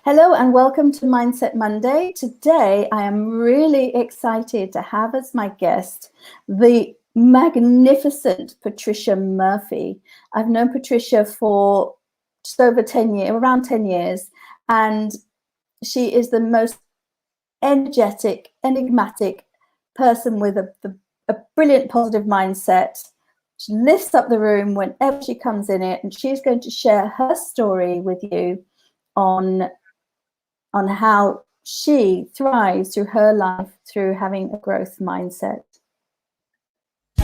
Hello and welcome to Mindset Monday. Today I am really excited to have as my guest the magnificent Patricia Murphy. I've known Patricia for just over 10 years, around 10 years, and she is the most energetic, enigmatic person with a brilliant positive mindset. She lifts up the room whenever she comes in it, and she's going to share her story with you on how she thrives through her life through having a growth mindset. It's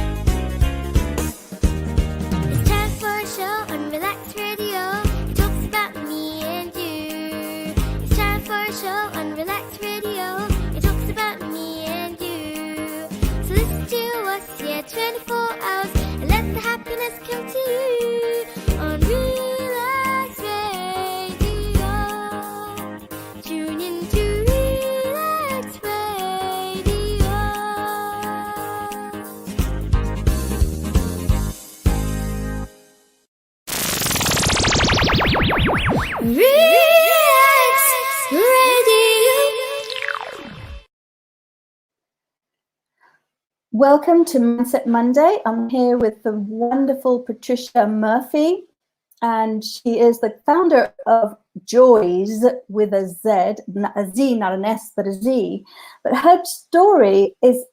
time for a show on Relax Radio. It talks about me and you. It's time for a show on Relax Radio. It talks about me and you. So listen to us here 24 hours and let the happiness come to you on Relax Radio. Tune in to Relax Radio. Relax Radio. Welcome to Mindset Monday. I'm here with the wonderful Patricia Murphy, and she is the founder of Joys with a Z, a Z, not an S, but a Z. But her story is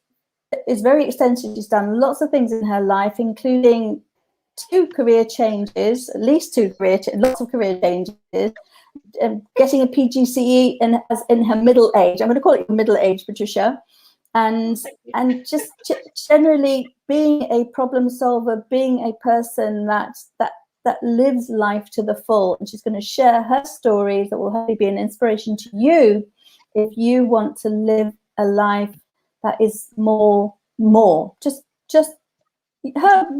very extensive. She's done lots of things in her life, including career changes, lots of career changes, getting a PGCE in her middle age. I'm going to call it middle age, Patricia. And just generally being a problem solver, being a person that lives life to the full. And she's going to share her stories that will hopefully be an inspiration to you if you want to live a life that is more. Just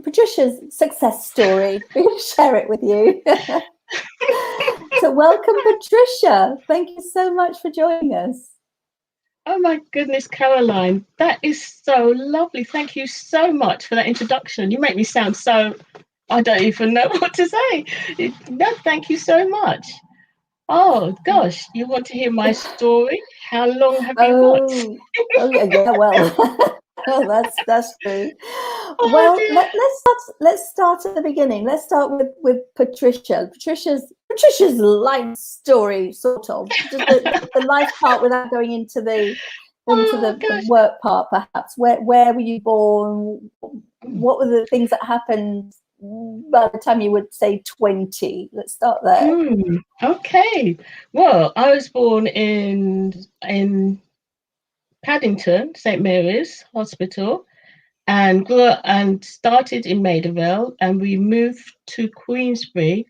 Patricia's success story. We're going to share it with you. So welcome, Patricia. Thank you so much for joining us. Oh my goodness, Caroline, that is so lovely. Thank you so much for that introduction. You make me sound so, I don't even know what to say. No, thank you so much. Oh gosh, you want to hear my story? How long have you got? Oh yeah, well. Oh, that's true. Oh, Well, let's start at the beginning. Let's start with Patricia. Patricia's life story, sort of. Just the life part without going into the work part, perhaps. Where were you born? What were the things that happened by the time you would say 20? Let's start there. Okay. Well, I was born in Paddington, St. Mary's Hospital, and grew up and started in Maidavale, and we moved to Queensbury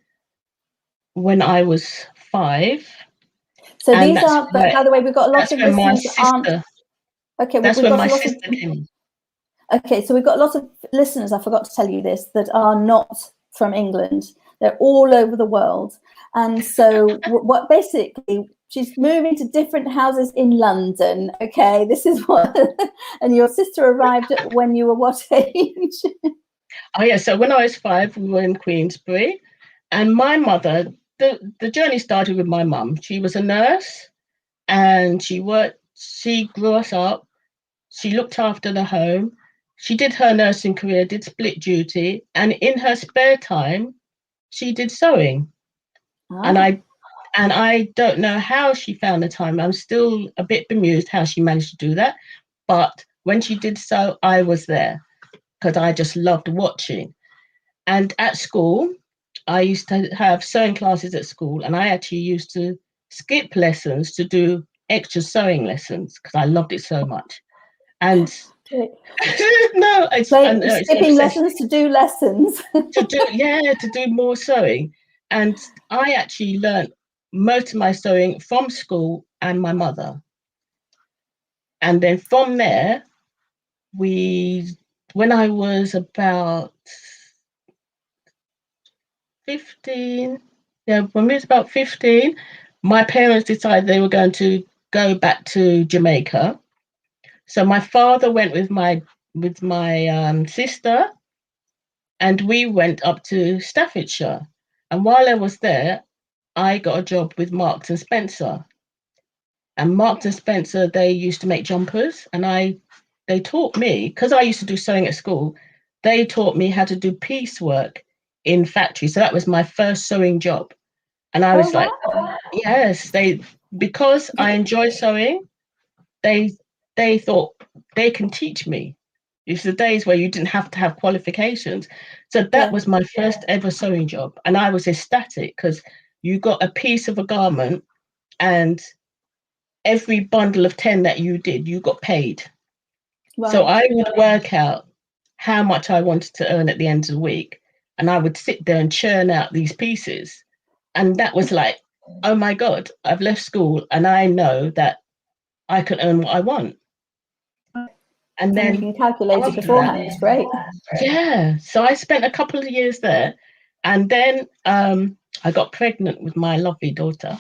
when I was 5. So and these are, by the way, we've got a lot of listeners that aren't. Okay, that's we've when got my a lot sister of. came. Okay, so we've got lots of listeners, I forgot to tell you this, that are not from England. They're all over the world. And so what basically, she's moving to different houses in London. Okay, this is what, and your sister arrived when you were what age? Oh yeah, so when I was 5, we were in Queensbury, and my mother, the journey started with my mum. She was a nurse, and she grew us up. She looked after the home. She did her nursing career, did split duty, and in her spare time, she did sewing. And I don't know how she found the time. I'm still a bit bemused how she managed to do that. But when she did so, I was there because I just loved watching. And at school, I used to have sewing classes at school, and I actually used to skip lessons to do extra sewing lessons because I loved it so much. And skipping lessons to do lessons. to do more sewing. And I actually learned most of my sewing from school and my mother. And then from there, when I was about 15, when we was about 15, my parents decided they were going to go back to Jamaica. So my father went with my sister, and we went up to Staffordshire. And while I was there, I got a job with Marks and Spencer. And Marks and Spencer, they used to make jumpers, and they taught me, because I used to do sewing at school, they taught me how to do piecework in factory. So that was my first sewing job. And I was like, wow. yes, because I enjoy sewing, they thought they can teach me. It's the days where you didn't have to have qualifications. So that was my first ever sewing job. And I was ecstatic because you got a piece of a garment, and every bundle of 10 that you did, you got paid. Right. So I would work out how much I wanted to earn at the end of the week, and I would sit there and churn out these pieces. And that was like, oh my God, I've left school and I know that I can earn what I want. And then you can calculate it beforehand. It's great. Yeah. So I spent a couple of years there, and then I got pregnant with my lovely daughter.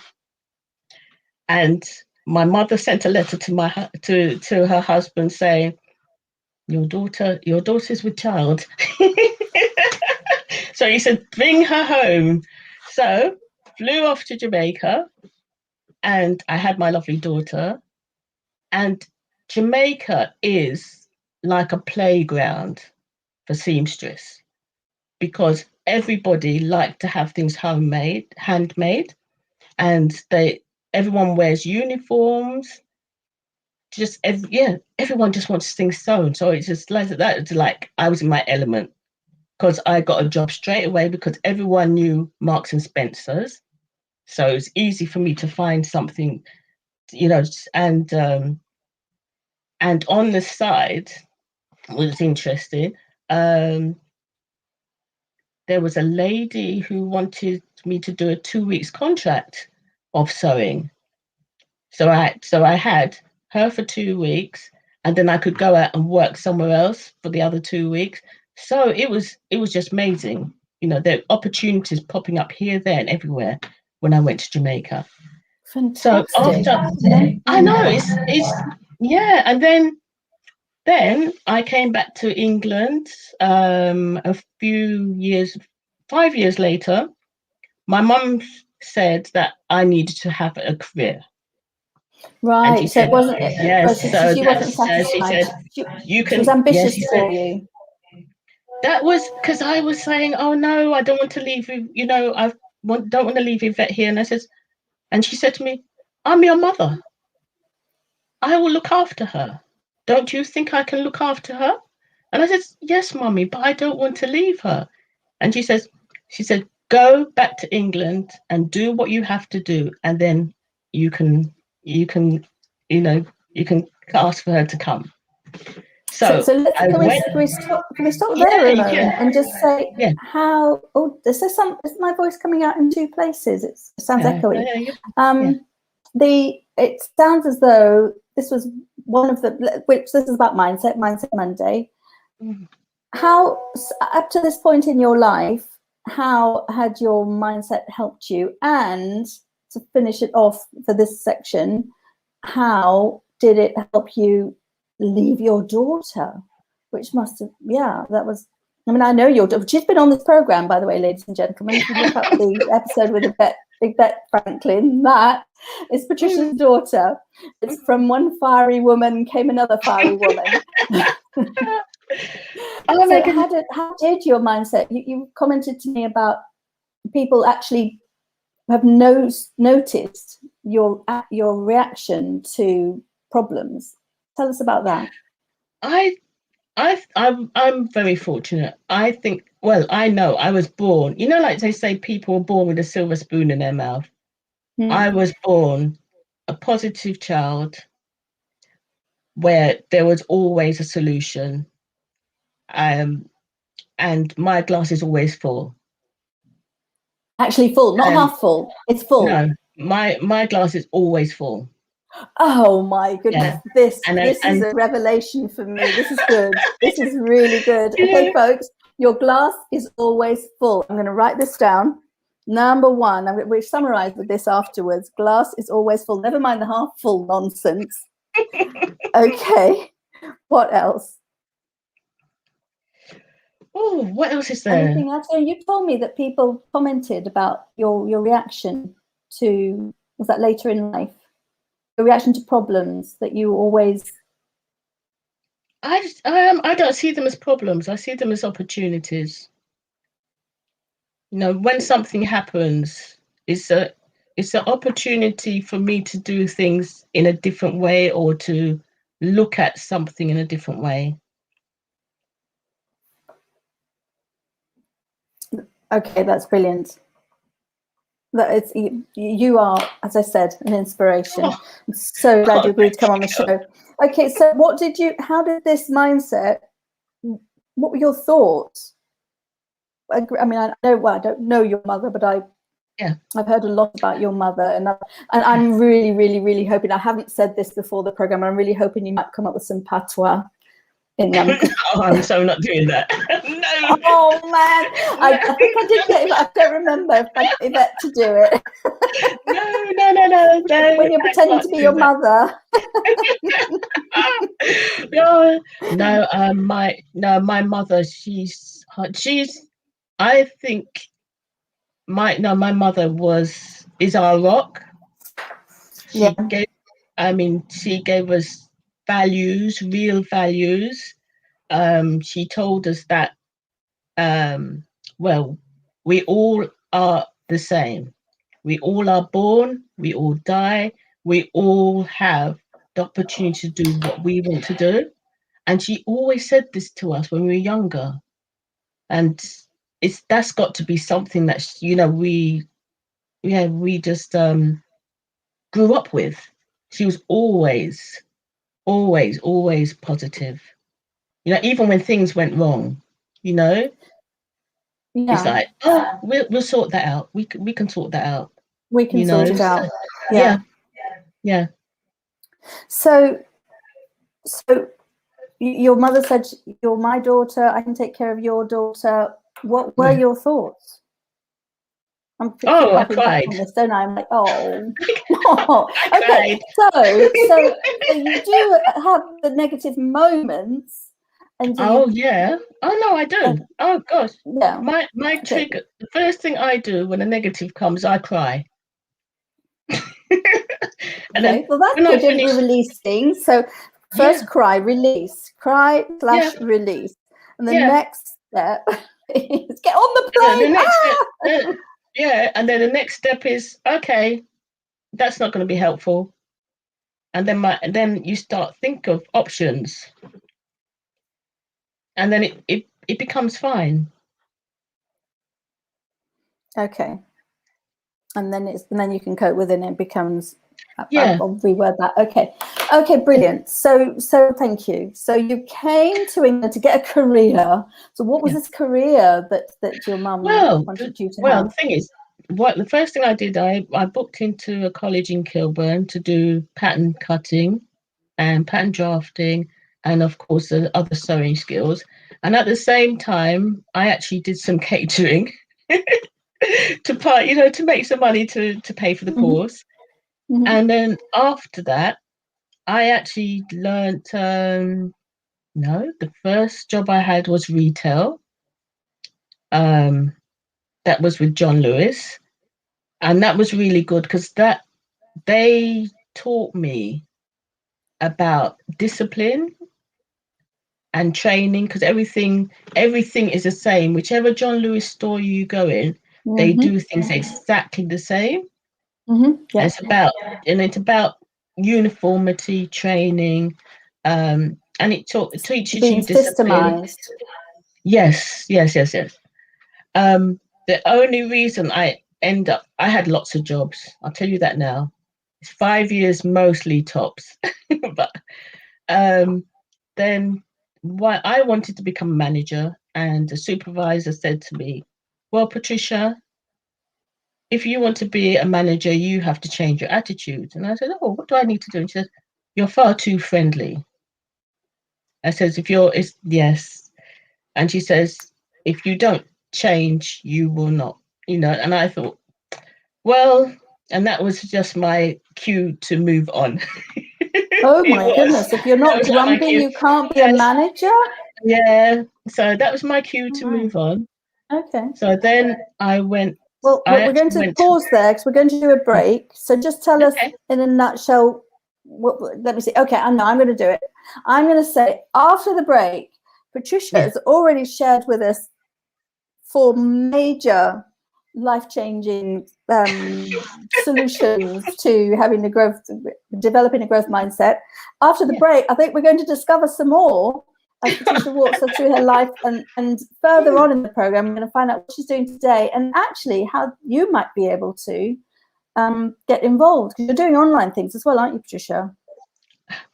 And my mother sent a letter to her husband saying, your daughter's with child. So he said, bring her home. So flew off to Jamaica, and I had my lovely daughter. And Jamaica is like a playground for seamstress, because everybody liked to have things handmade, and everyone wears uniforms. Everyone just wants things sewn. So it's just like that. It's like I was in my element, because I got a job straight away because everyone knew Marks and Spencer's. So it was easy for me to find something, and on the side, which was interesting, there was a lady who wanted me to do a 2 weeks contract of sewing. So I had her for 2 weeks, and then I could go out and work somewhere else for the other 2 weeks. So it was just amazing. There are opportunities popping up here, there, and everywhere when I went to Jamaica. Fantastic. So after, I know it's yeah, and then I came back to England a few years, 5 years later. My mum said that I needed to have a career. Right. So it wasn't. Yes. So she wasn't satisfied. She was ambitious for you. That was because I was saying, "Oh no, I don't want to leave you. I don't want to leave Yvette here." And she said to me, "I'm your mother. I will look after her. Don't you think I can look after her?" And I said, "Yes, Mummy, but I don't want to leave her." And she said, "Go back to England and do what you have to do, and then you can ask for her to come." So can we stop there a moment and just say how? Oh, is my voice coming out in two places? It sounds echoey. It sounds as though this was one of this is about Mindset Monday. How, up to this point in your life, how had your mindset helped you? And to finish it off for this section, how did it help you leave your daughter? Which must have, that was, I know your daughter. She's been on this program, by the way, ladies and gentlemen. If you look up the episode with Yvette Franklin, that is Patricia's daughter. It's from one fiery woman came another fiery woman. So how did your mindset? You commented to me about people actually have noticed your reaction to problems. Tell us about that. I'm very fortunate. I think, I know I was born, like they say, people are born with a silver spoon in their mouth. I was born a positive child where there was always a solution. And my glass is always full. Actually full, not half full. It's full. No, my glass is always full. Oh my goodness, this is a revelation for me. This is good. This is really good. Okay, folks, your glass is always full. I'm going to write this down. Number one, we'll summarize with this afterwards. Glass is always full. Never mind the half full nonsense. Okay, what else? Oh, what else is there? Anything else? You told me that people commented about your reaction to, was that later in life? A reaction to problems that you always... I don't see them as problems. I see them as opportunities. You know, when something happens, it's an opportunity for me to do things in a different way, or to look at something in a different way. Okay, that's brilliant. That it's, you are, as I said, an inspiration. I'm so glad you agreed to come on the show. Okay, so how did this mindset, what were your thoughts? I mean, I don't know your mother, but I've heard a lot about your mother, and I'm really, really, really hoping, I haven't said this before the program, I'm really hoping you might come up with some patois in them. Oh, I'm so not doing that. No. Oh man, I think I did get it, but I don't remember if I got Yvette to do it. No. When you're pretending to be your mother. My mother, she's I think my mother is our rock. She gave us values, real values. She told us that we all are the same. We all are born, we all die, we all have the opportunity to do what we want to do. And she always said this to us when we were younger. And that's got to be something that, you know, we just grew up with. She was always positive. You know, even when things went wrong, you know, it's like, oh, we'll sort that out. We can sort that out. We can sort it out. Yeah. So your mother said, "You're my daughter. I can take care of your daughter." What were your thoughts? I cried. On this, don't I? I'm like, oh. Okay. So you do have the negative moments. And no, I do. Oh gosh. Yeah. My trigger. The first thing I do when a negative comes, I cry. And okay. Well, that's good. We're releasing. So first, cry, release, release, and the next step is get on the plane. And then the next step is, okay, that's not going to be helpful. And then you start think of options, and then it becomes fine. Okay. And then you can cope with it, and it becomes. I'll reword that. Okay, brilliant. So thank you. So you came to England to get a career. So what was this career that your mum wanted you to have? Well, the thing is, the first thing I did, I booked into a college in Kilburn to do pattern cutting and pattern drafting, and of course the other sewing skills. And at the same time, I actually did some catering to make some money to pay for the course. Mm-hmm. And then after that, I actually learned, the first job I had was retail. That was with John Lewis. And that was really good because they taught me about discipline and training, because everything is the same. Whichever John Lewis store you go in, they do things exactly the same. Mm-hmm. Yeah. It's about uniformity, training, and it teaches you discipline. Systemized. Yes. The only reason I had lots of jobs. I'll tell you that now. It's 5 years mostly tops, but then I wanted to become a manager, and the supervisor said to me, "Well, Patricia, if you want to be a manager, you have to change your attitude." And I said, "Oh, what do I need to do?" And she said, "You're far too friendly." I says, yes. And she says, "If you don't change, you will not," and I thought, well, and that was just my cue to move on. Oh my goodness, if you're not grumpy, you can't be a manager? Yeah, so that was my cue to move on. Okay. So then I went Well, we're going to pause there because we're going to do a break. So just tell us in a nutshell. Let me see. Okay, I know I'm going to do it. I'm going to say after the break, Patricia has already shared with us 4 major life-changing solutions to developing a growth mindset. After the break, I think we're going to discover some more as Patricia walks us through her life, and further on in the program, we're going to find out what she's doing today and actually how you might be able to get involved, because you're doing online things as well, aren't you, Patricia?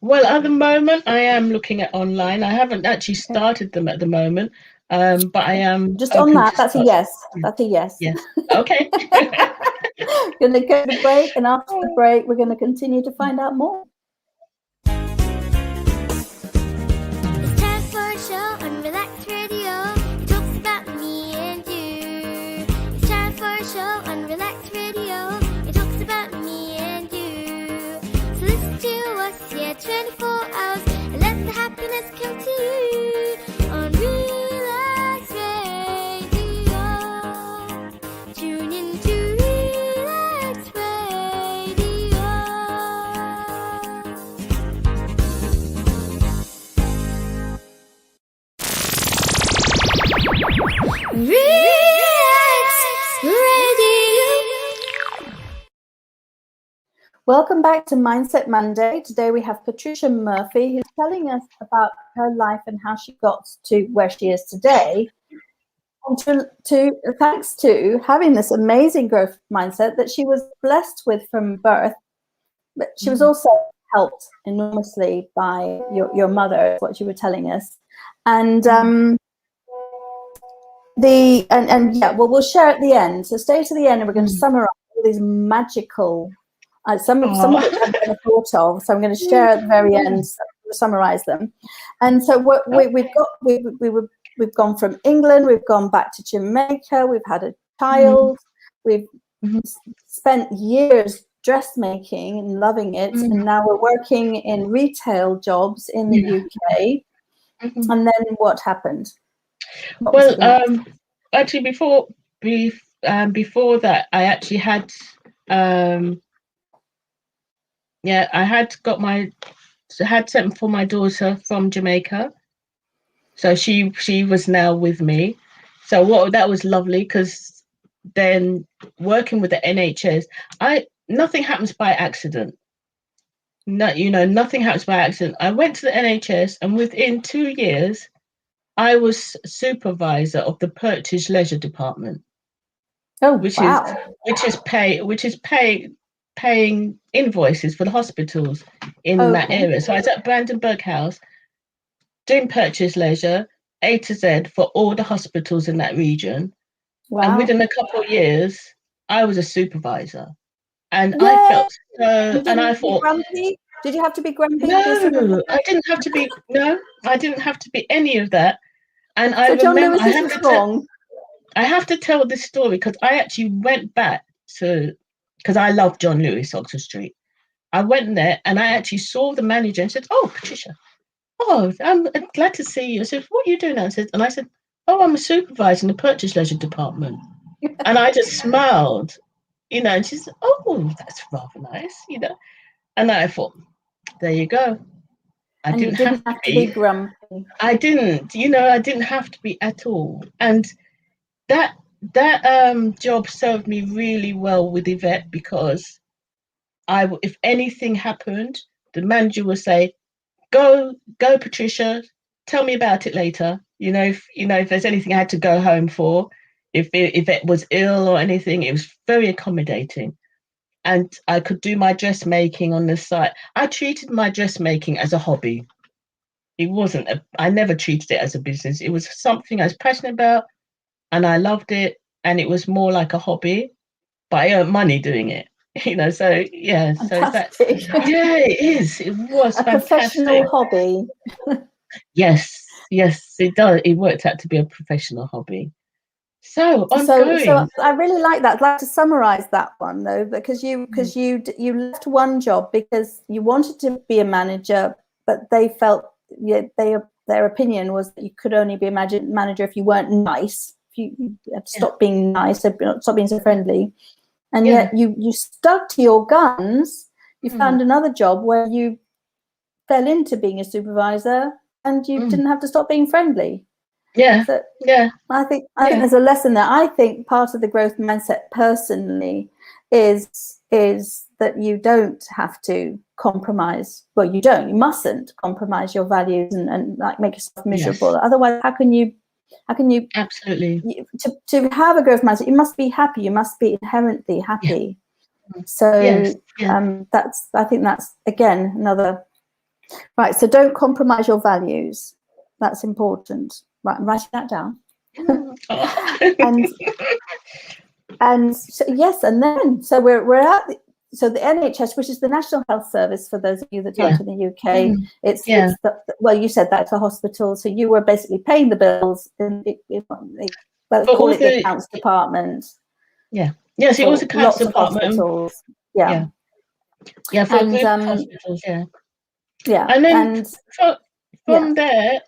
Well, at the moment, I am looking at online. I haven't actually started them at the moment, but I am just on that. That's a yes. That's a yes. Yes. Okay. Going to go to break, and after the break, we're going to continue to find out more. It's time for a show on Relax Radio. It talks about me and you. It's time for a show on Relax Radio. It talks about me and you. So listen to us, 24 hours, and let the happiness come to you on Relax Radio. Tune in to Relax Radio. Relax Radio. Welcome back to Mindset Monday. Today we have Patricia Murphy, who's telling us about her life and how she got to where she is today. And thanks to having this amazing growth mindset that she was blessed with from birth, but she was also helped enormously by your mother, is what you were telling us. And we'll share at the end. So stay to the end, and we're going to summarize all these magical. Some of which I've never thought of, so I'm going to share at the very end, summarize them. And so what we've gone from England, we've gone back to Jamaica, we've had a child, we've spent years dressmaking and loving it, and now we're working in retail jobs in the UK. And then what happened? Actually, before that, I actually had. I had sent for my daughter from Jamaica, so she was now with me. So that was lovely, because then working with the NHS, nothing happens by accident. Nothing happens by accident. I went to the NHS, and within 2 years, I was supervisor of the Purchase Leisure Department. Oh, which is paying invoices for the hospitals in that area. So I was at Brandenburg House doing Purchase Leisure, A to Z, for all the hospitals in that region. Wow. And within a couple of years, I was a supervisor. And I felt so, and I thought, grumpy? Did you have to be grumpy? No, I didn't have to be. No, I didn't have to be any of that. And I remember I have to tell this story, because I actually went back to, because I love John Lewis, Oxford Street. I went there and I actually saw the manager and said, "Oh, Patricia, I'm glad to see you." I said, "What are you doing now?" And I said, "Oh, I'm a supervisor in the Purchase Leisure Department." And I just smiled, and she said, "Oh, that's rather nice, And I thought, there you go. I didn't have to be grumpy. I didn't, I didn't have to be at all. And that job served me really well with Yvette, because if anything happened, the manager would say, go Patricia, tell me about it later. If there's anything I had to go home for, if Yvette was ill or anything, it was very accommodating. And I could do my dressmaking on the side. I treated my dressmaking as a hobby. It wasn't, I never treated it as a business. It was something I was passionate about, and I loved it. And it was more like a hobby, but I earned money doing it. So yeah. Fantastic. So it is. It was a fantastic. Professional hobby. Yes, it does. It worked out to be a professional hobby. So I really like that. I'd like to summarize that one, though, because you left one job because you wanted to be a manager, but they felt their opinion was that you could only be a manager if you weren't nice, you have to stop being nice, stop being so friendly, and Yeah. yet you stuck to your guns. You found another job where you fell into being a supervisor, and you didn't have to stop being friendly. Yeah. So Yeah. I think there's a lesson there. I think part of the growth mindset personally is that you don't have to compromise. Well, you mustn't compromise your values and like make yourself miserable. Yes. Otherwise, how can you Absolutely. to have a growth mindset? You must be happy. You must be inherently happy. Yeah. So Yes. Yeah. I think that's again another right. So don't compromise your values. That's important. Right, I'm writing that down. and so, yes, and then so we're at the NHS, which is the National Health Service for those of you that aren't in the UK. It's well, you said that's a hospital, so you were basically paying the bills and let's call it the accounts department. Yes, it was a accounts lots department. Of hospitals. For a group of hospitals. And then from there,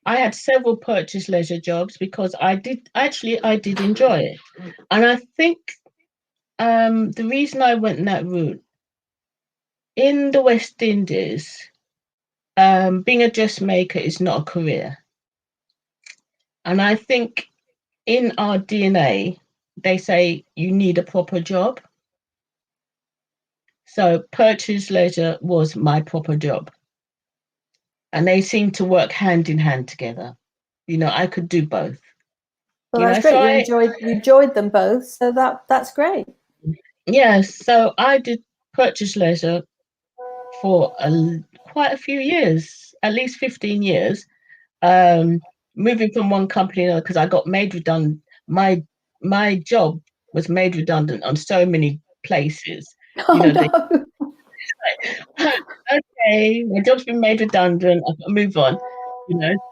I had several purchase leisure jobs because I did enjoy it. And I think the reason I went that route, in the West Indies, being a dressmaker is not a career. And I think in our DNA, they say you need a proper job. So purchase leisure was my proper job. And they seem to work hand in hand together. I could do both. Well, that's great. You enjoyed them both, so that's great. Yes, so I did purchase leisure for quite a few years, at least 15 years, moving from one company to another because I got made redundant. My job was made redundant on so many places. No. Okay, my job's been made redundant. I've got to move on.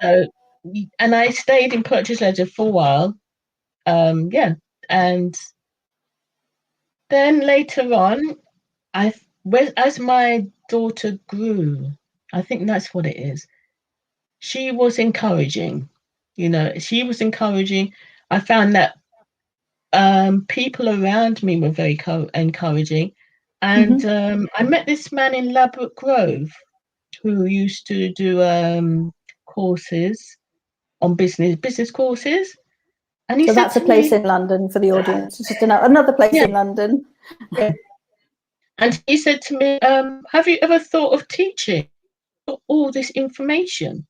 So and I stayed in purchase leisure for a while. And then later on, as my daughter grew, I think that's what it is. She was encouraging. She was encouraging. I found that people around me were very encouraging. And I met this man in Ladbroke Grove who used to do courses on business courses. And he so said that's a place in London for the audience. It's just another place in London. Yeah. And he said to me, have you ever thought of teaching all this information?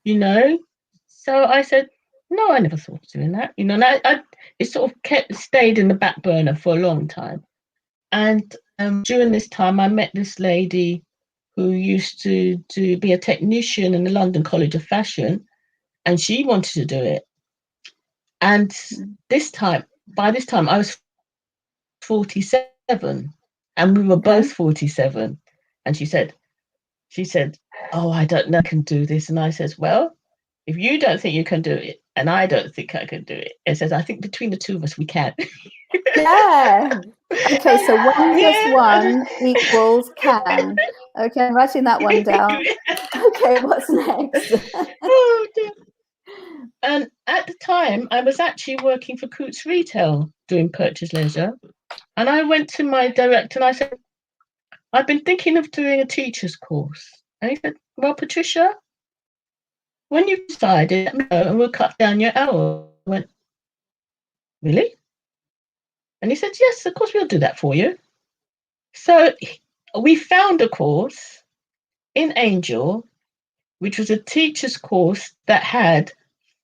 So I said, no, I never thought of doing that. And it sort of stayed in the back burner for a long time. And during this time, I met this lady who used to be a technician in the London College of Fashion, and she wanted to do it. And by this time, I was 47, and we were both 47. And she said, oh, I don't know, I can do this. And I said, well, if you don't think you can do it, and I don't think I can do it, it says, I think between the two of us, we can. Yeah. Okay, so 1 + 1 equals can. Okay, I'm writing that one down. Okay, what's next? Oh, dear. And at the time, I was actually working for Coutts Retail doing purchase leisure. And I went to my director and I said, I've been thinking of doing a teacher's course. And he said, well, Patricia, when you've decided, let me know and we'll cut down your hour. I went, really? And he said, yes, of course we'll do that for you. So we found a course in Angel, which was a teacher's course that had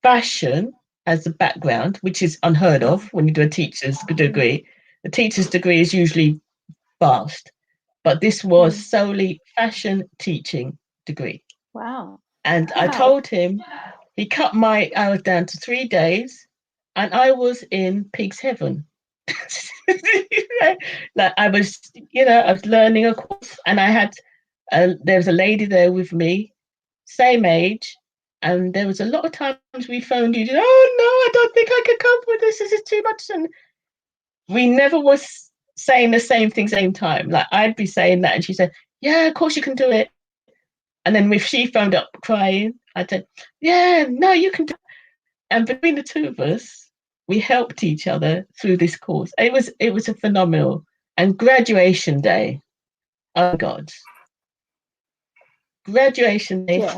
fashion as the background, which is unheard of when you do a teacher's degree. A teacher's degree is usually vast, but this was solely fashion teaching degree. Wow. And I told him, he cut my hours down to 3 days, and I was in pig's heaven. Like I was learning a course, and I had there was a lady there with me, same age, and there was a lot of times we phoned you. Oh no, I don't think I could cope with this. This is too much, and we never was saying the same thing same time. Like I'd be saying that, and she said, "Yeah, of course you can do it." And then if she phoned up crying, I said, "Yeah, no, you can do it." And between the two of us, we helped each other through this course. It was a phenomenal. And graduation day, oh God, graduation day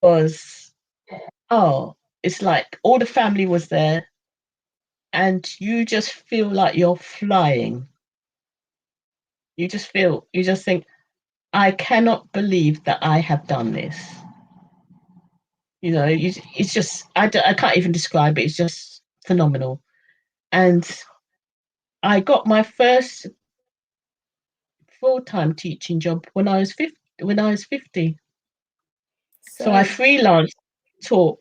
was, oh, it's like all the family was there, and you just feel like you're flying. You just think, I cannot believe that I have done this. You know, it's just, I can't even describe it. It's just phenomenal. And I got my first full-time teaching job when I was 50. So I freelance taught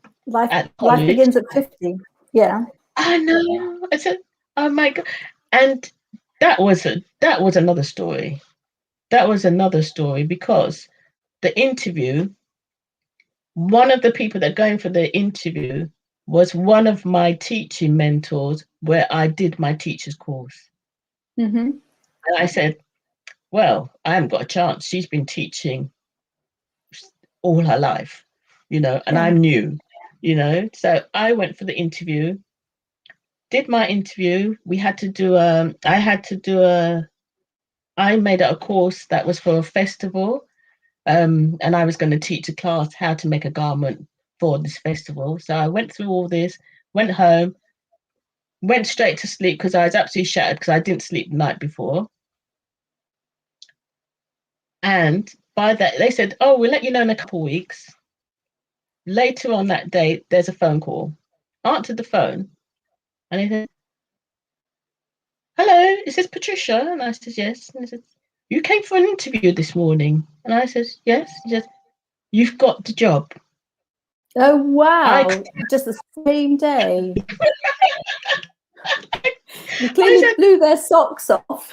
at college. Life begins at 50. Yeah. I know. I said, oh my God. And that was another story. That was another story, because the interview, one of the people that going for the interview was one of my teaching mentors where I did my teacher's course. Mm-hmm. And I said, well, I haven't got a chance. She's been teaching all her life, you know, and I'm new, you know. So I went for the interview, did my interview. We had to do I made a course that was for a festival. And I was going to teach a class how to make a garment for this festival. So I went through all this, went home, went straight to sleep because I was absolutely shattered because I didn't sleep the night before. And by that, they said, oh, we'll let you know in a couple of weeks. Later on that day, there's a phone call. Answered the phone. And they said, hello, is this Patricia? And I said, yes. And they said, you came for an interview this morning. And I said, yes. He said, you've got the job. Oh, wow. Just the same day. You clearly blew their socks off.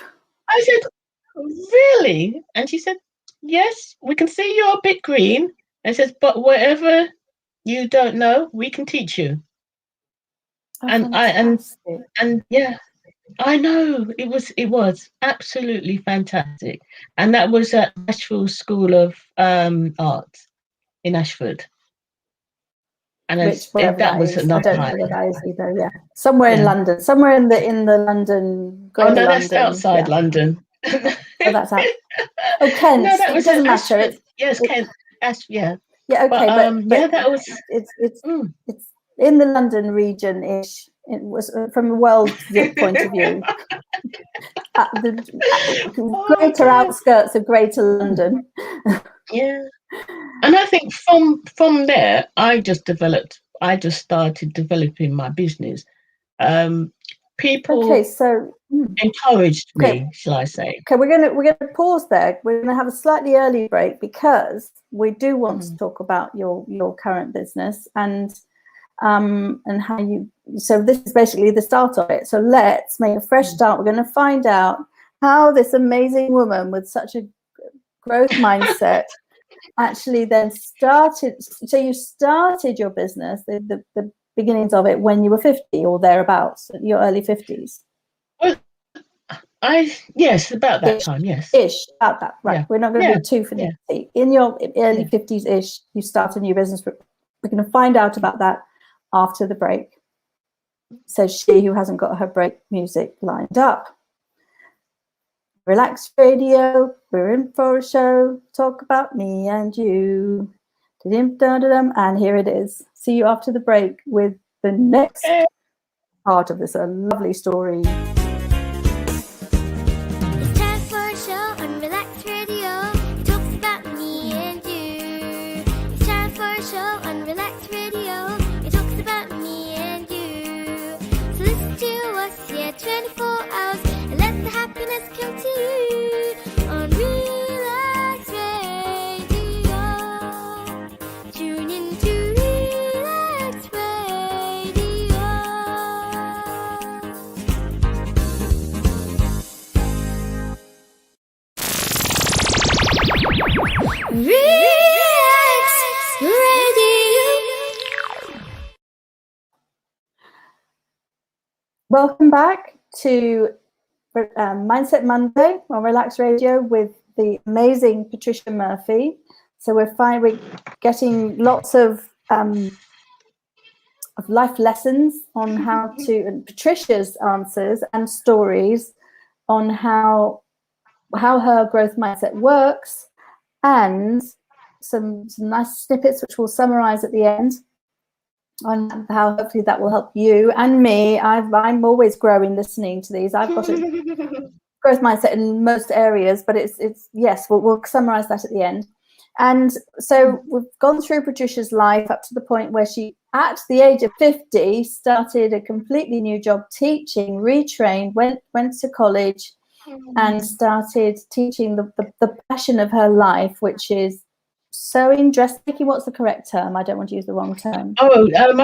I said, really? And she said, yes, we can see you're a bit green. And says, but whatever you don't know, we can teach you. Oh, and yeah, I know, it was absolutely fantastic. And that was at Ashfield School of Art in Ashford. And that was another. I don't know where that is either. Yeah, somewhere in London, somewhere in the London. Oh no, that's outside London. Oh, that's out. Oh, Kent. No, that was, it doesn't matter. Kent. Yeah. Yeah. Okay, but yeah, that was. It's in the London region-ish. It was from a world point of view. At the greater outskirts of Greater London. Yeah. And I think from there, I just started developing my business. People encouraged me, shall I say. Okay, we're gonna pause there. We're gonna have a slightly early break because we do want to talk about your current business and how you, so this is basically the start of it. So let's make a fresh start. We're going to find out how this amazing woman with such a growth mindset actually then started. So you started your business, the beginnings of it, when you were 50 or thereabouts, your early 50s. Well, yes, about that time, yes. Ish, about that, right. Yeah. We're not going to be too finicky. Yeah. In your early 50s-ish, you start a new business. We're going to find out about that after the break. Says she who hasn't got her break music lined up. Relax Radio, we're in for a show, talk about me and you. And here it is. See you after the break with the next part of this lovely story. It's time for a show on Relax Radio. It talks about me and you. It's time for a show on Relax Radio. It talks about me and you. So listen to us, 24 hours, and let the happiness come to you on Relax Radio. Tune in to Relax Radio. Relax Radio. Welcome back to Mindset Monday on Relax Radio with the amazing Patricia Murphy. So we're getting lots of of life lessons on how to, and Patricia's answers and stories on how her growth mindset works, and some nice snippets which we'll summarize at the end on how hopefully that will help you and me. I'm always growing listening to these. I've got a growth mindset in most areas, but it's yes, we'll summarize that at the end. And so we've gone through Patricia's life up to the point where she, at the age of 50, started a completely new job teaching, retrained, went to college, and started teaching the passion of her life, which is sewing, dressmaking. What's the correct term? I don't want to use the wrong term. I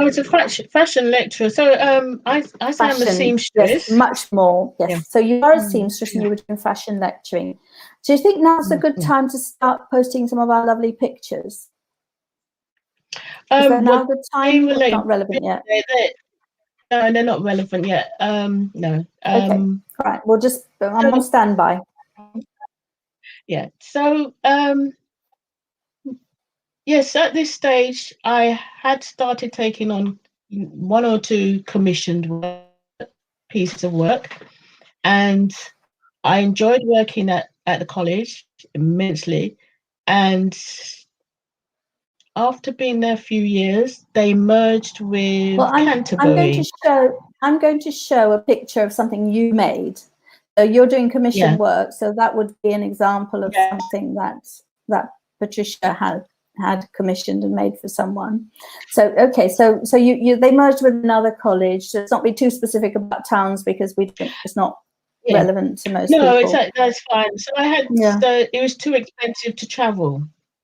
was a fashion lecturer. So I say I'm a seamstress. Yes, much more. Yes. Yeah. So you are a seamstress and you were doing fashion lecturing. Do you think now's a good time to start posting some of our lovely pictures? Is that now a good time? Or not relevant yet? No, they're not relevant yet. No. Okay. All right. We'll just. I'm on standby. Yeah. So yes, at this stage, I had started taking on 1 or 2 commissioned pieces of work, and I enjoyed working at the college immensely. And after being there a few years, they merged with Canterbury. I'm going to show a picture of something you made. So you're doing commission work, so that would be an example of something that Patricia had commissioned and made for someone. So okay, so they merged with another college. So let's not be too specific about towns because it's not relevant to most people. No, that's fine. So I had so it was too expensive to travel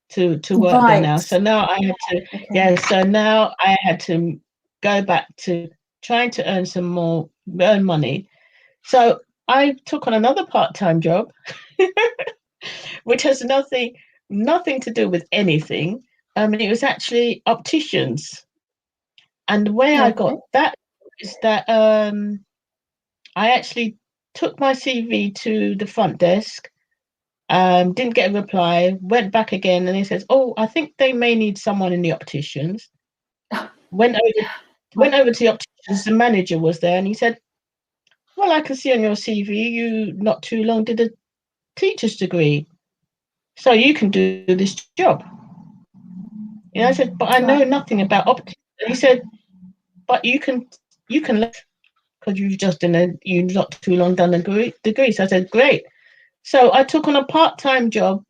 to work there now. So now I had to so now I had to go back to trying to earn money. So I took on another part-time job, which has nothing to do with anything. It was actually opticians. And the way I got that is that I actually took my CV to the front desk, didn't get a reply, went back again, and he says, "Oh, I think they may need someone in the opticians." Went over to the opticians, the manager was there, and he said, "Well, I can see on your CV you not too long did a teacher's degree, so you can do this job." And I said, "But I know nothing about optics." And he said, "But you can learn because you've not too long done a degree." So I said, "Great." So I took on a part-time job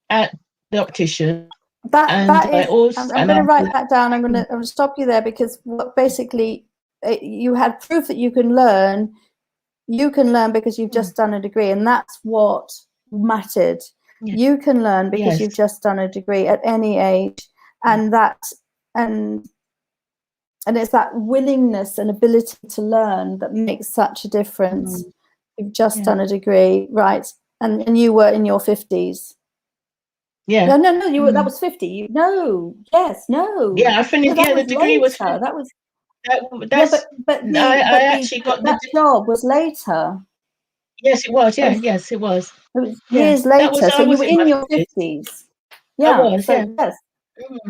at the optician. I'm going to write that down. I'm going to stop you there because basically you had proof that you can learn. You can learn because you've just done a degree, and that's what mattered. Yeah. You can learn because you've just done a degree at any age, and it's that willingness and ability to learn that makes such a difference. You've just done a degree, right? And you were in your 50s. Yeah. No. You were. That was 50. No. Yeah, I finished. No, the degree later. was. That was. I actually got that job was later. Yes, it was. Yeah, yes, it was. It was years later. So you were in your 50s. Yeah. I was. Yes.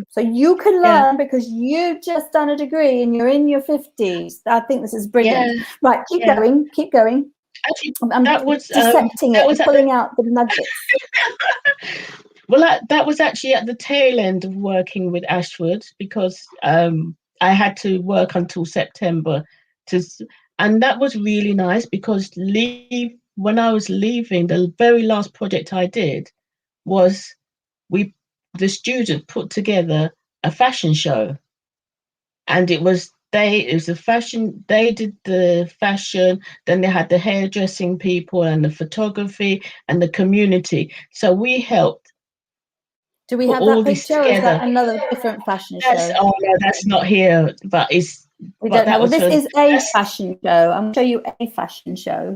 So you can learn because you've just done a degree and you're in your 50s. I think this is brilliant. Yeah. Right. Keep going. Actually, I'm dissecting it, pulling out the nuggets. Well, that was actually at the tail end of working with Ashford because I had to work until September and that was really nice because when I was leaving, the very last project I did was the students put together a fashion show, and it was a fashion. They did the fashion, then they had the hairdressing people and the photography and the community. So we helped. Do we have that picture, or is that another different fashion show? Oh no, that's not here, but it's. We don't know. Well, this is a fashion show. I'm going to show you a fashion show.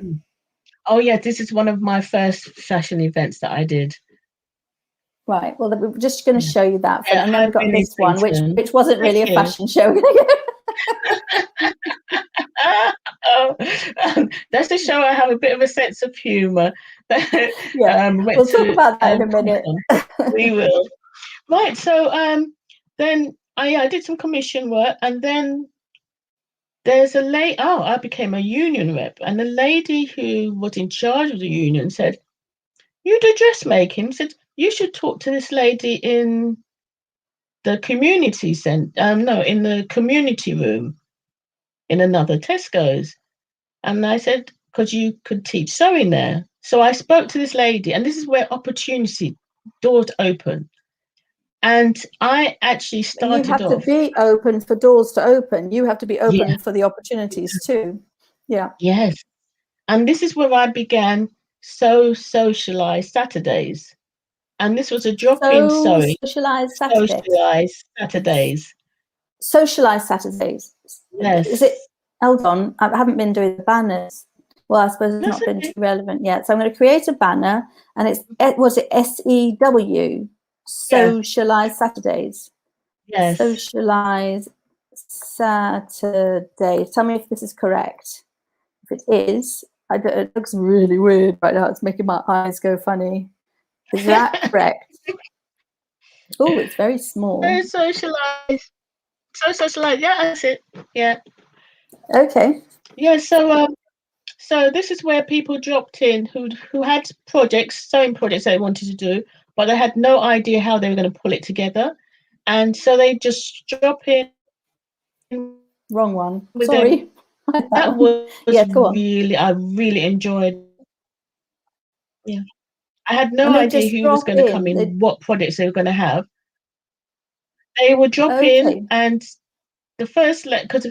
Oh yeah, this is one of my first fashion events that I did. Right. Well, we're just going to show you that, and then we've got this one, which wasn't really a fashion show. That's to show I have a bit of a sense of humour. We'll talk about that in a minute. We will. Right. So then I did some commission work, and then there's a lady. Oh, I became a union rep, and the lady who was in charge of the union said, "You do dressmaking." Said, "You should talk to this lady in the community center. No, in the community room in another Tesco's." And I said, "Because you could teach sewing there." So I spoke to this lady, and this is where opportunity doors open. And I actually And you started have to off. be open for doors to open. You have to be Yeah, open for the opportunities too. Yeah. yes. And this is where I began socialized Saturdays. And this was a drop-in So sewing, socialized Saturdays. socialized Saturdays. Socialized Saturdays. Is Yes. it? Hold on, I haven't been doing the banners. Well, I suppose it's That's not been okay. too relevant yet. So I'm going to create a banner, and was it SEW? Yeah. Socialized Saturdays. Yes. Socialized Saturdays. Tell me if this is correct. If it is, it looks really weird right now. It's making my eyes go funny. Is that correct? Oh, it's very small. Socialized. Socialized. Yeah, that's it. Yeah. Okay. Yeah. So this is where people dropped in who had projects, sewing projects they wanted to do, but they had no idea how they were going to pull it together, and so they just drop in Wrong one. with them. Sorry. That was Yes, go on. I really enjoyed. Yeah, I had no And they idea just who was drop going to come in. in, what projects they were going to have. They would drop in, Okay. and the first because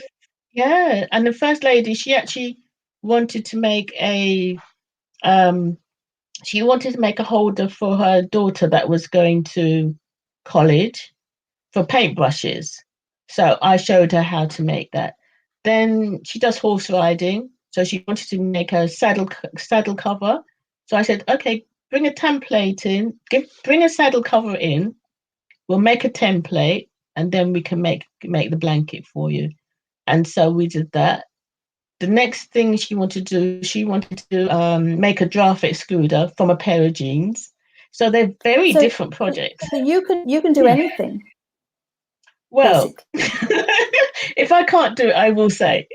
yeah, and the first lady, she actually wanted to make a um she wanted to make a holder for her daughter that was going to college for paintbrushes. So I showed her how to make that. Then she does horse riding, so she wanted to make a saddle cover. So I said, okay, bring a template in, bring a saddle cover in. We'll make a template, and then we can make the blanket for you. And so we did that. The next thing she wanted to make a draft excluder from a pair of jeans. So they're very So, different projects. so you can do anything, Well, basically. if I can't do it, I will say.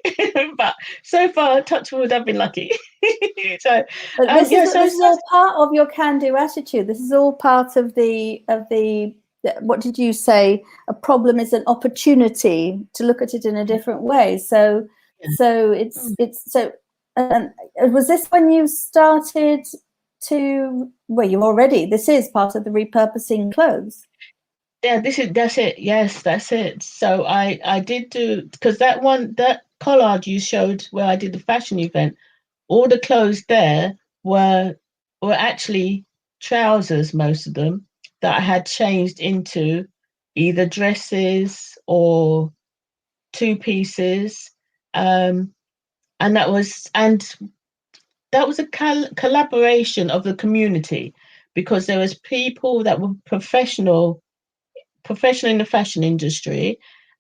But so far, touch wood, I've been lucky. So, But yeah. this is all part of your can-do attitude. This is all part of the what did you say? A problem is an opportunity to look at it in a different way. So was this when you started to? Well, you already. This is part of the repurposing clothes. Yeah, that's it. Yes, that's it. So I did do, because that collage you showed where I did the fashion event, all the clothes there were actually trousers, most of them, that I had changed into either dresses or two pieces. And that was a collaboration of the community, because there was people that were professional in the fashion industry,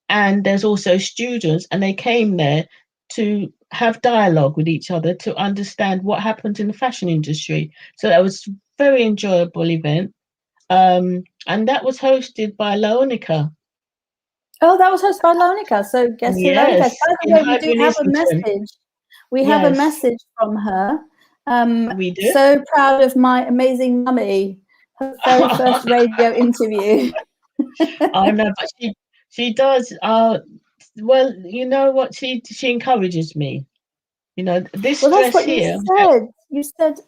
and there's also students, and they came there to have dialogue with each other to understand what happens in the fashion industry. So that was a very enjoyable event, and that was hosted by Leonica. Oh, that was hosted by Lonica. So guess who Lonica is? Yes, By the in way, we do Highbury have a Islington. message. We have a Yes, message from her. we do. So proud of my amazing mummy. Her very first radio interview. I know, but she does. Well, you know what? She encourages me. You know, this Well, that's dress what you here. said. You said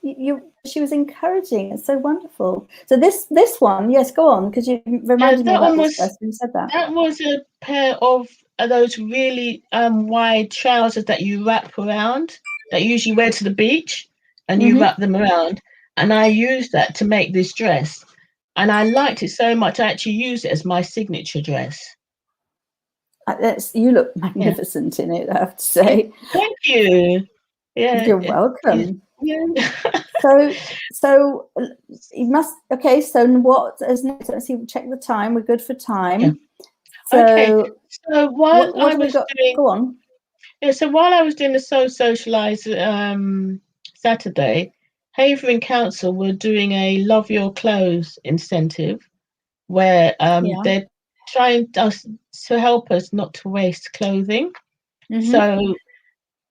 she was encouraging. It's so wonderful. So this one, yes, go on, because you reminded me That about one this was dress when you said that. that was a pair of those really wide trousers that you wrap around, that you usually wear to the beach, and you Mm-hmm. wrap them around. And I used that to make this dress, and I liked it so much. I actually used it as my signature dress. You look Yeah. magnificent in it, I have to say. Thank you. Yeah. You're welcome. Yeah. So you must. Okay. So what is next? Let's see. Check the time. We're good for time. Yeah. So Okay. So while what I have we was got? doing Go on. Yeah, so while I was doing the socialise Saturday, Havering Council were doing a Love Your Clothes incentive, where Yeah. they're trying to help us not to waste clothing. So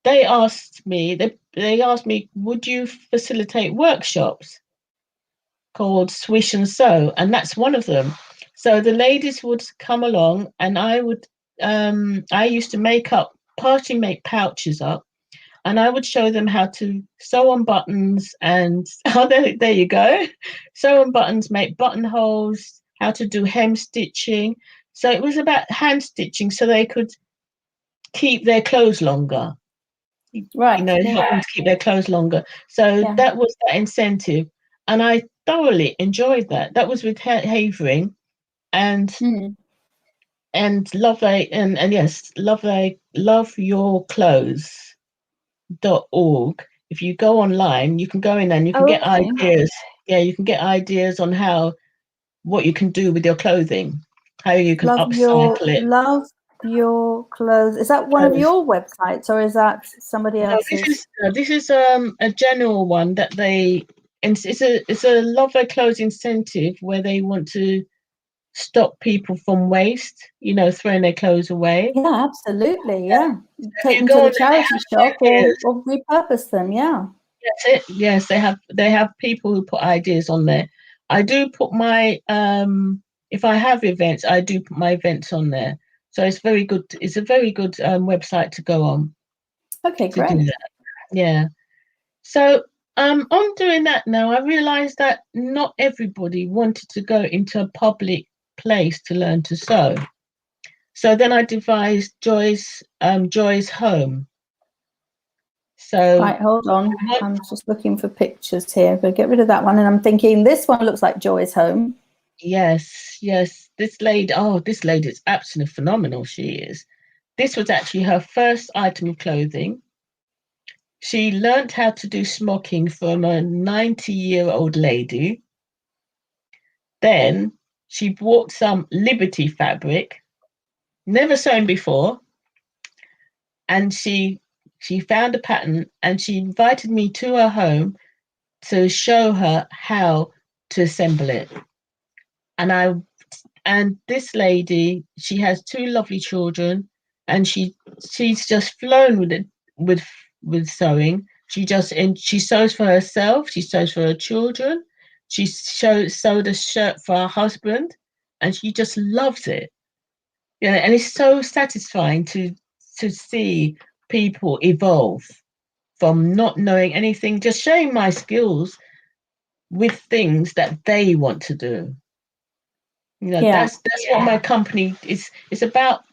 they asked me, would you facilitate workshops called Swish and Sew? And that's one of them. So the ladies would come along, and I used to partially make pouches up, and I would show them how to sew on buttons and, there you go, sew on buttons, make buttonholes, how to do hem stitching. So it was about hand stitching so they could keep their clothes longer. Right. Help them to keep their clothes longer. So that was that incentive. And I thoroughly enjoyed that. That was with Havering and loveyourclothes.org. If you go online, you can go in and you can get ideas. Yeah, you can get ideas on what you can do with your clothing, how you can upcycle it. Love Your Clothes. Is that one of your websites, or is that somebody else's? This is a general one that it's a Love Their Clothes incentive where they want to stop people from waste, throwing their clothes away. Yeah, absolutely. Yeah. Take them to the charity shop or repurpose them. Yeah. That's it. Yes, they have people who put ideas on there. I do put my if I have events, I do put my events on there. So it's very good. It's a very good website to go on. Okay, great. To do that. Yeah. So on doing that now, I realized that not everybody wanted to go into a public place to learn to sew. So then I devised Joy's Home. So right, hold on. I'm just looking for pictures here. I'm going to get rid of that one, and I'm thinking this one looks like Joy's Home. Yes. This lady is absolutely phenomenal. She is. This was actually her first item of clothing. She learned how to do smocking from a 90-year-old lady. Then she bought some Liberty fabric, never sewn before, and she found a pattern, and she invited me to her home to show her how to assemble it. And this lady, she has 2 lovely children, and she's just flown with it with sewing. She sews for herself, she sews for her children, she sewed a shirt for her husband, and she just loves it. And it's so satisfying to see people evolve from not knowing anything, just sharing my skills with things that they want to do. That's what my company is. It's about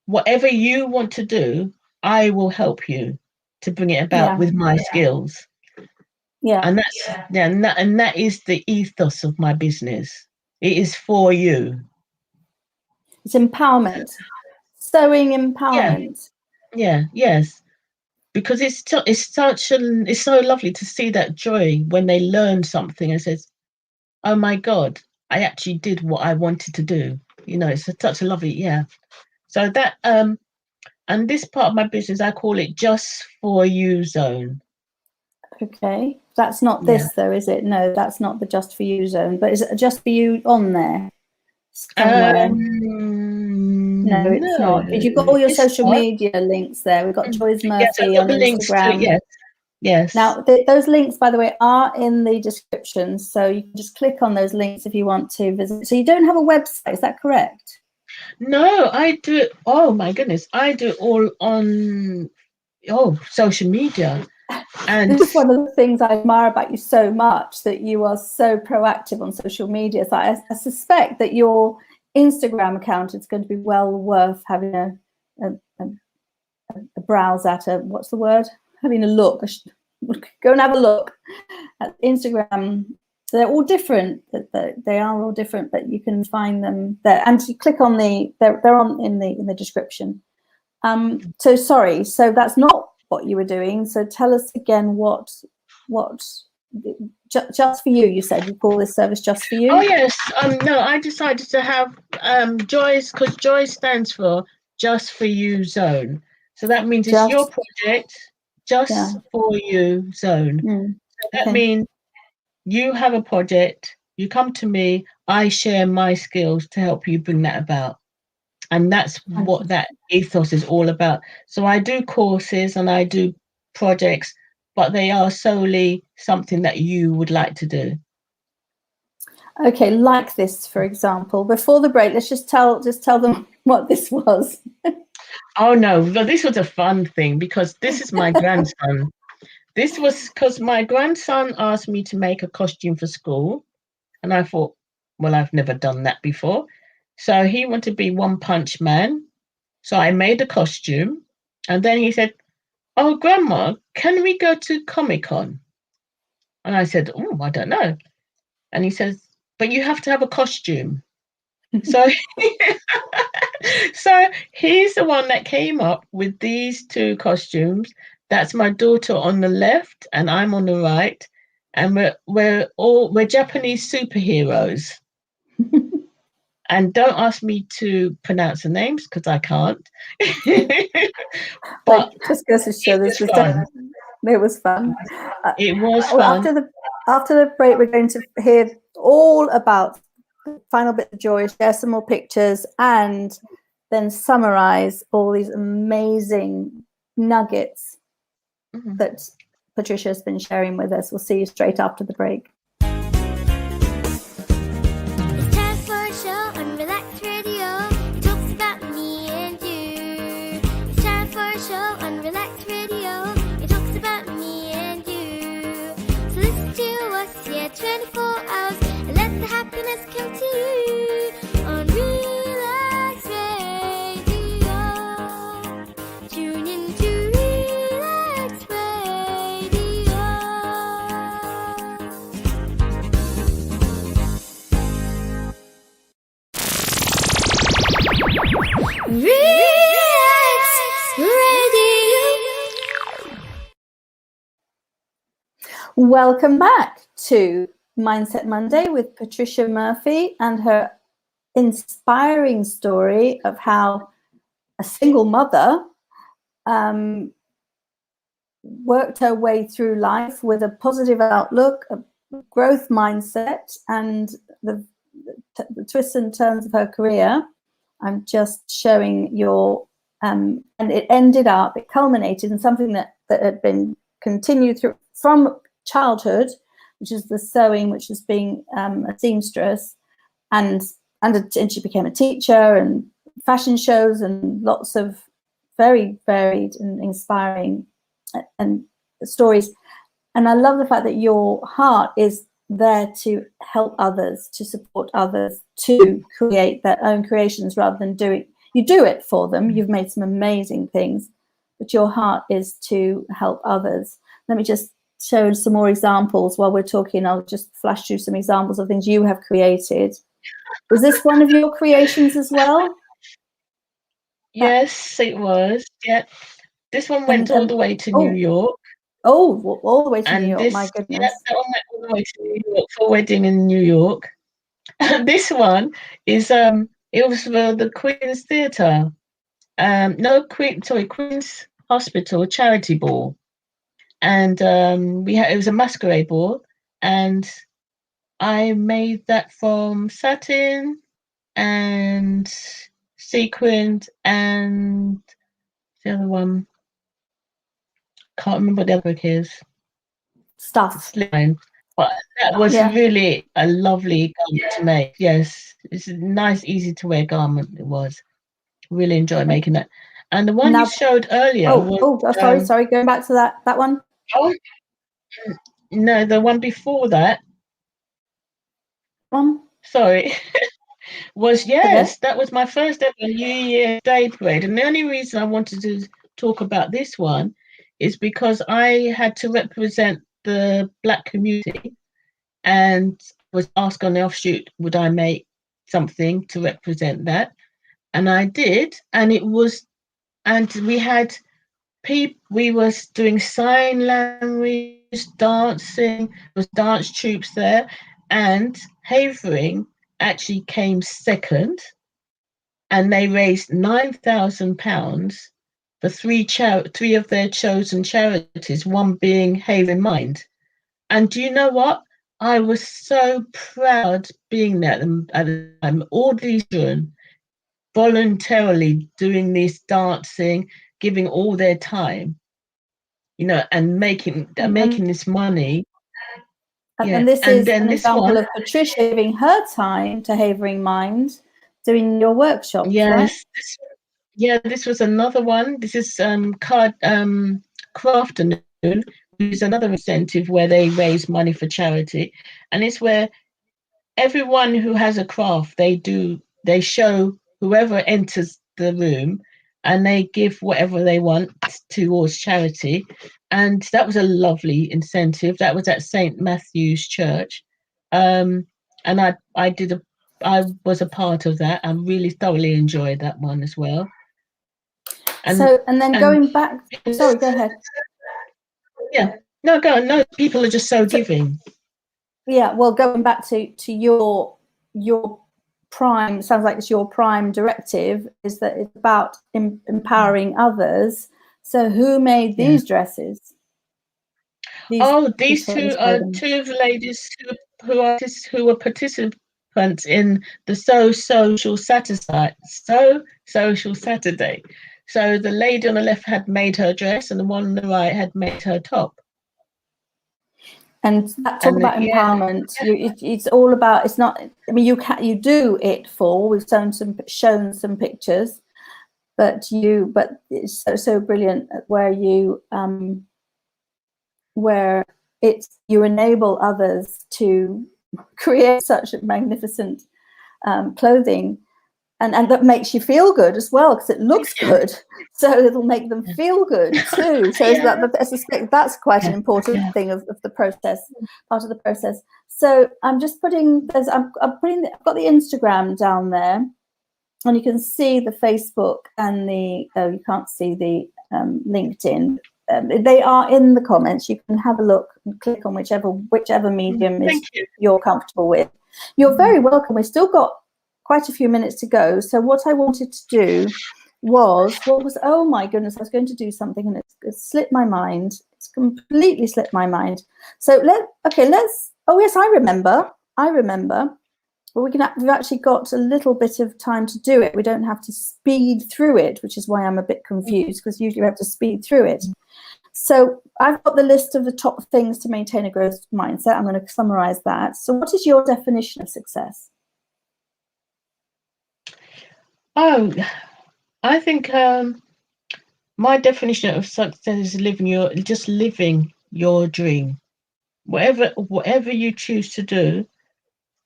whatever you want to do, I will help you to bring it about with my skills. Yeah. And that is the ethos of my business. It is for you. It's empowerment. Sewing empowerment. Yes. Because it's so lovely to see that joy when they learn something and says, oh my God, I actually did what I wanted to do. It's such a lovely, So that, and this part of my business, I call it Just For You zone. Okay. That's not this though, is it? No, that's not the Just For You zone, but is it Just For You on there somewhere? No, it's not. But you've got all your social media links there. We've got Joy's Murphy on Instagram. Yes. Now, those links, by the way, are in the description. So you can just click on those links if you want to visit. So you don't have a website, is that correct? No, I do it. Oh my goodness. I do it all on social media. And this is one of the things I admire about you so much, that you are so proactive on social media. So I suspect that your Instagram account is going to be well worth having a browse at. What's the word? Having a look. Go and have a look at Instagram. They're all different. They are all different, but you can find them there. And you click on they're on in the description. So sorry. So that's not what you were doing. So tell us again what Just For You. You said you call this service Just For You. Oh yes. No, I decided to have Joy's, because Joy stands for Just For You zone. So that means it's your project. Just For You zone. So that means you have a project, you come to me, I share my skills to help you bring that about. And that's what that ethos is all about. So I do courses and I do projects, but they are solely something that you would like to do. Okay, like this, for example. Before the break, let's just tell them what this was. Oh no, well, this was a fun thing because this is my grandson. This was because my grandson asked me to make a costume for school. And I thought, well, I've never done that before. So he wanted to be One Punch Man. So I made a costume. And then he said, oh, Grandma, can we go to Comic-Con? And I said, oh, I don't know. And he says, but you have to have a costume. So, so he's the one that came up with these two costumes. That's my daughter on the left and I'm on the right. And we're Japanese superheroes. And don't ask me to pronounce the names because I can't. But just goes to show this was fun. It was fun. It was fun. After the break, we're going to hear all about the final bit of joy, share some more pictures, and then summarize all these amazing nuggets that Patricia has been sharing with us. We'll see you straight after the break. It's time for a show on Relax Radio. It talks about me and you. It's time for a show on Relax Radio. It talks about me and you. So listen to us, yeah, 24 hours, and let the happiness come to you on Relax Radio. Tune in to Relax Radio. Relax Radio. Welcome back to Mindset Monday with Patricia Murphy and her inspiring story of how a single mother worked her way through life with a positive outlook, a growth mindset, and the twists and turns of her career. I'm just showing your, and it culminated in something that had been continued through from childhood, which is the sewing, which is being a seamstress, and she became a teacher and fashion shows and lots of very varied and inspiring and stories. And I love the fact that your heart is there to help others, to support others, to create their own creations rather than you do it for them. You've made some amazing things, but your heart is to help others. Let me just show some more examples while we're talking. I'll just flash through some examples of things you have created. Was this one of your creations as well? Yes, it was. Yeah. This one went all the way to New York. Oh, all the way to New York, my goodness. Yeah, that one went all the way to New York for a wedding in New York. And this one is it was for the Queen's Theatre. Queen's Hospital charity ball. And it was a masquerade ball, and I made that from satin and sequined and the other one, can't remember what the other book is. Stuff. But that was really a lovely garment to make. Yes, it's a nice, easy to wear garment. It was. Really enjoyed making that. And the one you showed earlier. Sorry, going back to that one. Oh, no, the one before that. Sorry. That was my first ever New Year's Day parade. And the only reason I wanted to talk about this one is because I had to represent the Black community and was asked on the offshoot, would I make something to represent that? And I did. And we had people, we was doing sign language, dancing, there was dance troops there, and Havering actually came second, and they raised £9,000 for three of their chosen charities, one being Havering Mind. And do you know what? I was so proud being there at the time. All these children voluntarily doing this dancing, giving all their time, and making this money. And this and is then an this example one, of Patricia giving her time to Havering Mind, doing your workshops, right? This was another one. This is Crafternoon, which is another incentive where they raise money for charity, and it's where everyone who has a craft, they show whoever enters the room, and they give whatever they want towards charity. And that was a lovely incentive. That was at St. Matthew's Church. And I was a part of that. I really thoroughly enjoyed that one as well. And then going back, sorry, go ahead. Yeah, no, go on. No, people are just so giving. Yeah, well, going back to your prime, sounds like it's your prime directive, is that it's about empowering others. So who made these dresses? These two are two of the ladies who were participants in the Social Saturday. So the lady on the left had made her dress, and the one on the right had made her top. And talk about empowerment. It's all about. It's not. I mean, you do it for. We've shown some pictures, but it's so brilliant where you enable others to create such magnificent clothing, and that makes you feel good as well, because it looks good, so it'll make them feel good too. So I suspect that's quite an important thing of the process, part of the process. So I'm just putting I've got the Instagram down there, and you can see the Facebook and you can't see the LinkedIn. They are in the comments. You can have a look and click on whichever medium you're comfortable with. You're very welcome. We've still got quite a few minutes to go. So what I wanted to do was oh my goodness, I was going to do something and it slipped my mind. It's completely slipped my mind. So oh yes, I remember. Well, we've actually got a little bit of time to do it. We don't have to speed through it, which is why I'm a bit confused, because usually we have to speed through it. So I've got the list of the top things to maintain a growth mindset. I'm going to summarize that. So what is your definition of success? Oh, I think my definition of success is living your dream. Whatever you choose to do,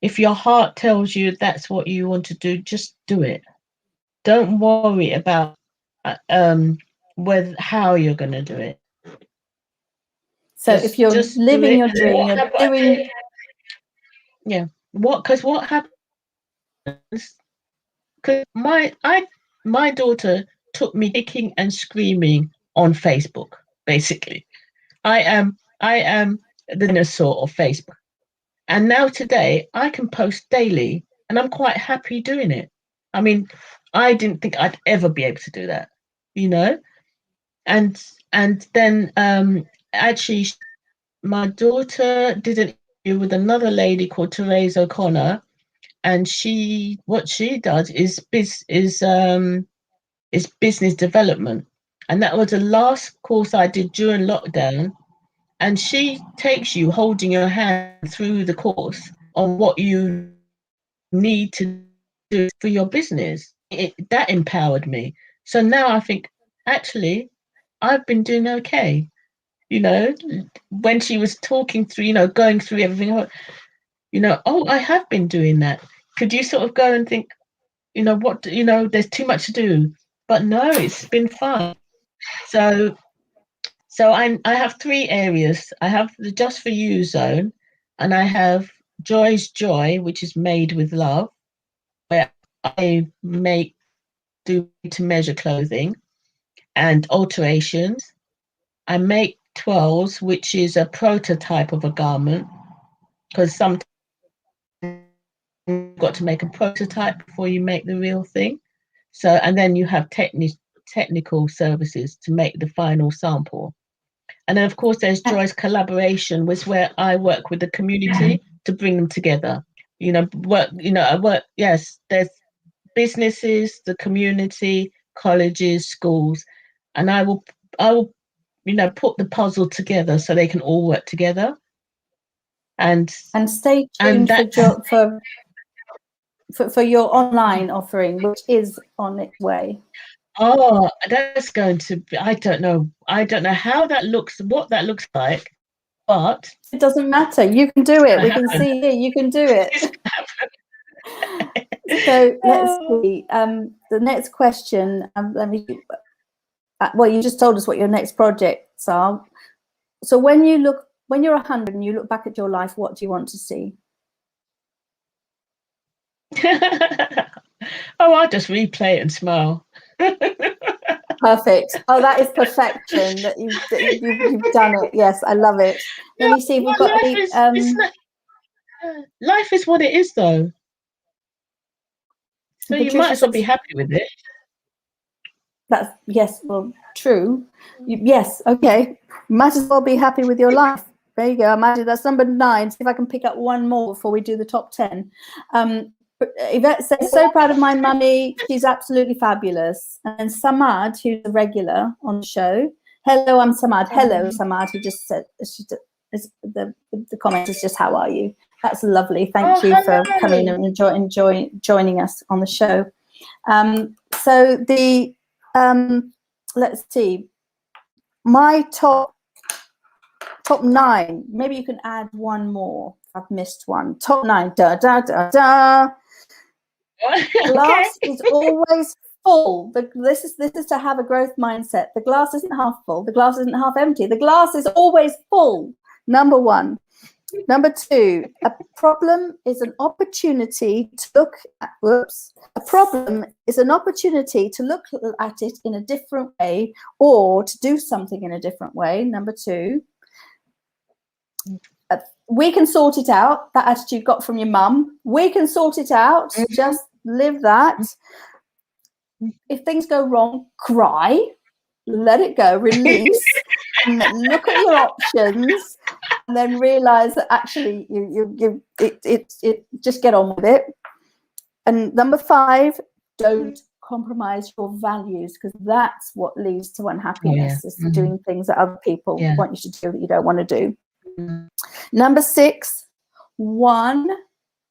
if your heart tells you that's what you want to do, just do it. Don't worry about how you're going to do it. So if you're living your dream, you're doing. Yeah. Because what happens? Because my daughter took me kicking and screaming on Facebook. Basically, I am the dinosaur of Facebook. And now today I can post daily, and I'm quite happy doing it. I mean, I didn't think I'd ever be able to do that, And then actually, my daughter did an interview with another lady called Therese O'Connor, and what she does is business development, and that was the last course I did during lockdown. And she takes you holding your hand through the course on what you need to do for your business. That empowered me. So now I think, actually, I've been doing okay. When she was talking through, going through everything, I have been doing that. Could you sort of go and think, there's too much to do? But no, it's been fun. So I have 3 areas. I have the Just For You zone, and I have Joy's Joy, which is made with love, where I do to measure clothing and alterations. I make twirls, which is a prototype of a garment, because sometimes you've got to make a prototype before you make the real thing. So, and then you have technical services to make the final sample. And then, of course, there's Joy's Collaboration, which is where I work with the community to bring them together. Yes, there's businesses, the community, colleges, schools, and I will, put the puzzle together so they can all work together. And stay tuned for your online offering, which is on its way. Oh, that's going to be, I don't know how that looks, what that looks like, but it doesn't matter. You can do it. We can see here. You can do it. So let's see. The next question. Let me. Well, you just told us what your next projects are. So when you're 100 and you look back at your life, what do you want to see? Oh, I'll just replay it and smile. Perfect. Oh, that is perfection. That you've done it. Yes, I love it. Let me see if we've got any. Life is what it is, though. So Patricia, you might as well be happy with it. That's yes. Well, true. Yes. Okay. Might as well be happy with your life. There you go. Imagine that's number 9. See if I can pick up one more before we do the top 10. Yvette says, so proud of my mummy. She's absolutely fabulous. And Samad, who's a regular on the show. Hello, I'm Samad. Hello, Samad. He just said, the comment is just, how are you? That's lovely. Thank you for coming and joining us on the show. So the, let's see, my top 9. Maybe you can add one more. I've missed one. Top 9. Da da da da. Glass is always full. This is to have a growth mindset. The glass isn't half full. The glass isn't half empty. The glass is always full. Number 1. Number 2. A problem is an opportunity to look at. A problem is an opportunity to look at it in a different way, or to do something in a different way. Number 2. We can sort it out. That attitude got from your mum. We can sort it out. Mm-hmm. Just live that. If things go wrong, cry, let it go, release, and then look at your options, and then realize that actually you just get on with it. And number 5, don't compromise your values, because that's what leads to unhappiness. Is doing things that other people want you to do that you don't want to do. Number 6, 1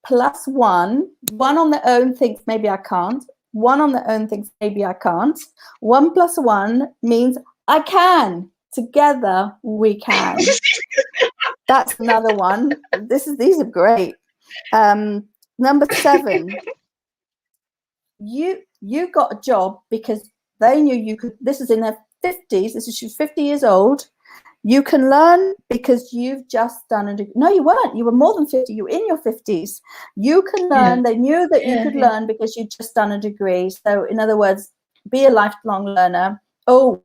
plus 1. 1 on their own thinks maybe I can't. 1 on their own thinks maybe I can't. 1 plus 1 means I can. Together we can. That's another one. These are great. Number 7. You got a job because they knew you could. This is in their 50s. She's 50 years old. You can learn because you've just done a degree. No, you weren't. You were more than 50. You were in your 50s. You can learn. They knew that you could learn because you'd just done a degree. So, in other words, be a lifelong learner. Oh,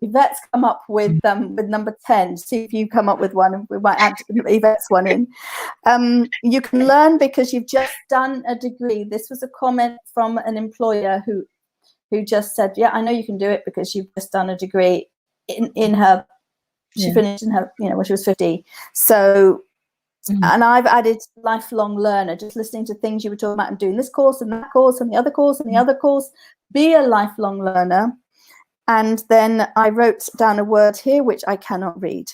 Yvette's come up with number 10. See if you come up with one, and we might add Yvette's one in. You can learn because you've just done a degree. This was a comment from an employer who just said, yeah, I know you can do it because you've just done a degree in her. She finished in her, when she was 50. So, and I've added lifelong learner, just listening to things you were talking about and doing this course and that course and the other course and the other course. Be a lifelong learner. And then I wrote down a word here, which I cannot read.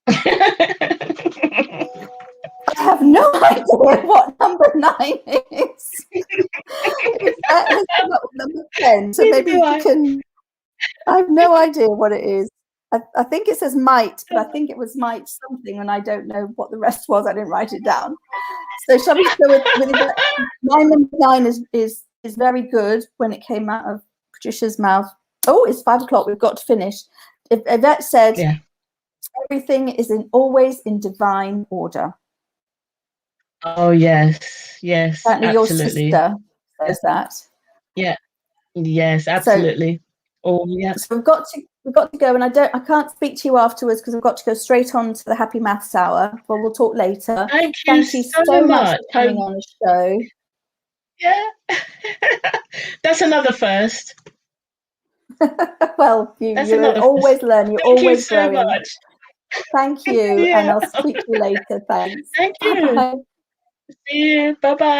I have no idea what number 9 is. That has come up with number 10. So maybe you can, I have no idea what it is. I think it says might, but I think it was might something, and I don't know what the rest was. I didn't write it down. So shall we go with my number 9 is very good when it came out of Patricia's mouth. Oh, it's 5 o'clock. We've got to finish. Yvette said, everything is always in divine order. Oh, yes, Apparently absolutely. Your sister says that. Yeah, yes, absolutely. So we've got to go, and I can't speak to you afterwards because I've got to go straight on to the Happy Maths Hour. But we'll talk later. Thank you so much for coming on the show. Yeah, that's another first. Well, you always learn. You're always growing. Thank you so much. Thank you, and I'll speak to you later. Thanks. Thank you. Bye. See you. Bye-bye.